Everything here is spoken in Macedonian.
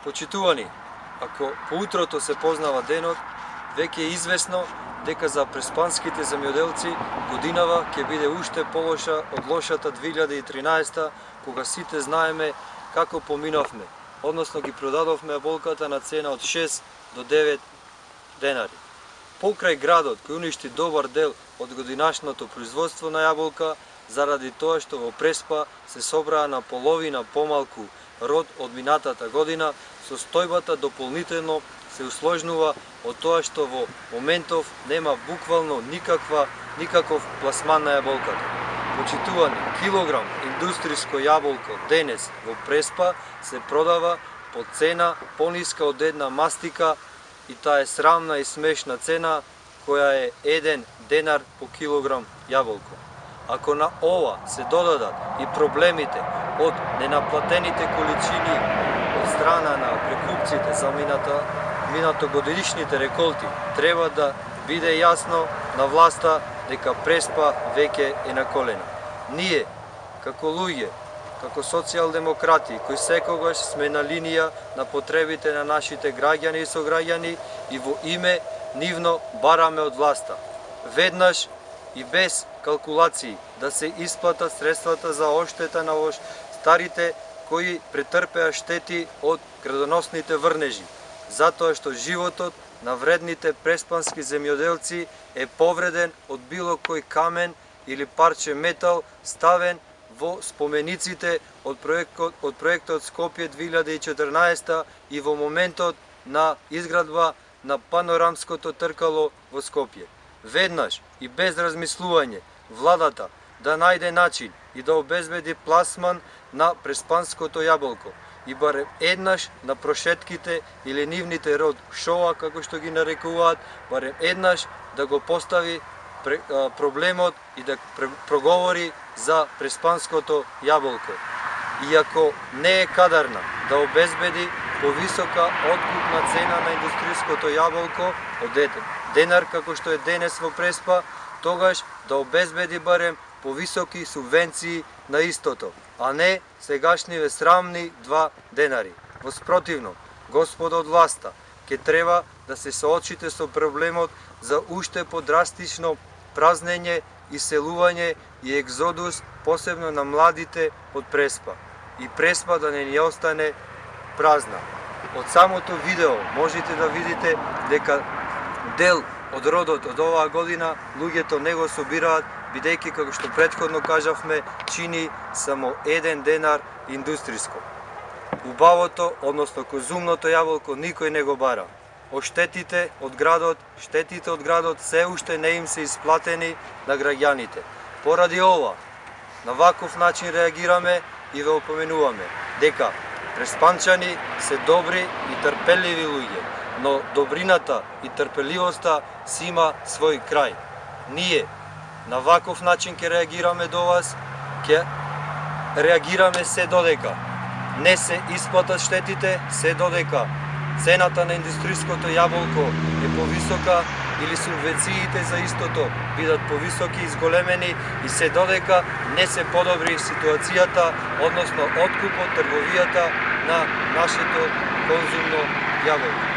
Почитувани, ако поутрото се познава денот, веќе е известно дека за преспанските земјоделци годинава ќе биде уште полоша од лошата 2013, кога сите знаеме како поминавме, односно ги продадовме јаболката на цена од 6 до 9 денари. Покрај градот кој уништи добар дел од годинашното производство на јаболка, заради тоа што во Преспа се собраа на половина помалку род од минатата година, состојбата дополнително се усложнува од тоа што во моментов нема буквално никаков пласман на јаболката. Почитувани, килограм индустријско јаболко денес во Преспа се продава по цена пониска од една мастика и таа е срамна и смешна цена која е 1 денар по килограм јаболко. Ако на ова се додадат и проблемите од ненаплатените количини од страна на прекупците за минатогодишните реколти, треба да биде јасно на власта дека Преспа веќе е на колена. Ние, како луѓе, како социјалдемократи, кои секогаш сме на линија на потребите на нашите граѓани и сограѓани и во име нивно бараме од власта веднаш и без калкулации да се исплатат средствата за оштета на старите кои претрпеа штети од градоносните врнежи, затоа што животот на вредните преспански земјоделци е повреден од било кој камен или парче метал ставен во спомениците од проектот Скопје 2014 и во моментот на изградба на панорамското тркало во Скопје. Веднаш и без размислување, владата да најде начин и да обезбеди пласман на преспанското јаболко и барем еднаш на прошетките или нивните род шоа, како што ги нарекуваат, барем еднаш да го постави проблемот и да проговори за преспанското јаболко. Иако не е кадарна да обезбеди повисока откупна цена на индустријското јаболко од денар како што е денес во Преспа, тогаш да обезбеди барем повисоки субвенции на истото, а не сегашниве срамни 2 денари. Во спротивно, господа од власта, ќе треба да се соочите со проблемот за уште подрастично празнење, иселување и екзодус, посебно на младите од Преспа. И Преспа да не ни остане празна. Од самото видео можете да видите дека дел од родот од оваа година луѓето не го собираат, бидејќи, како што претходно кажавме, чини само 1 денар индустријско. Убавото, односно конзумното јаболко никој не го бара. Штетите од градот се уште не им се исплатени на граѓаните. Поради ова, на ваков начин реагираме и ве опоменуваме дека преспанчани се добри и трпеливи луѓе, но добрината и трпеливоста си има свој крај. Ние на ваков начин ќе реагираме до вас, ќе реагираме се додека не се исплатат штетите, се додека цената на индустријското јаболко е повисока или субвенциите за истото бидат повисоки и зголемени и се додека не се подобри ситуацијата, односно откупот, трговијата на нашето конзумно јаболко.